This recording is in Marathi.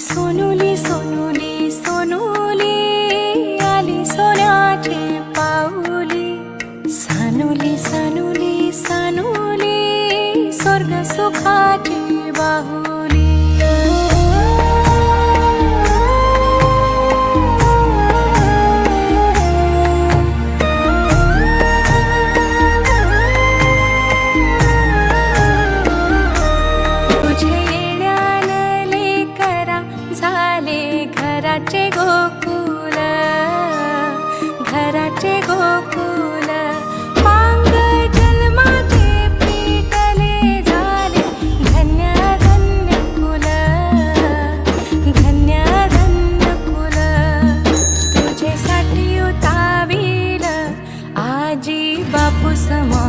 सोनुली सोनुली सोनुली आली सोन्याची पाऊली, सानुली सानुली सानुली स्वर्ग सुखाची बाहुली. घराचे गोकुल, घराचे गोकुल, पांग जन्माचे पेटले झाले धन्य धन्य कुल, धन्य धन्य कुल. तुझ्यासाठी उतावील आजी बापू समा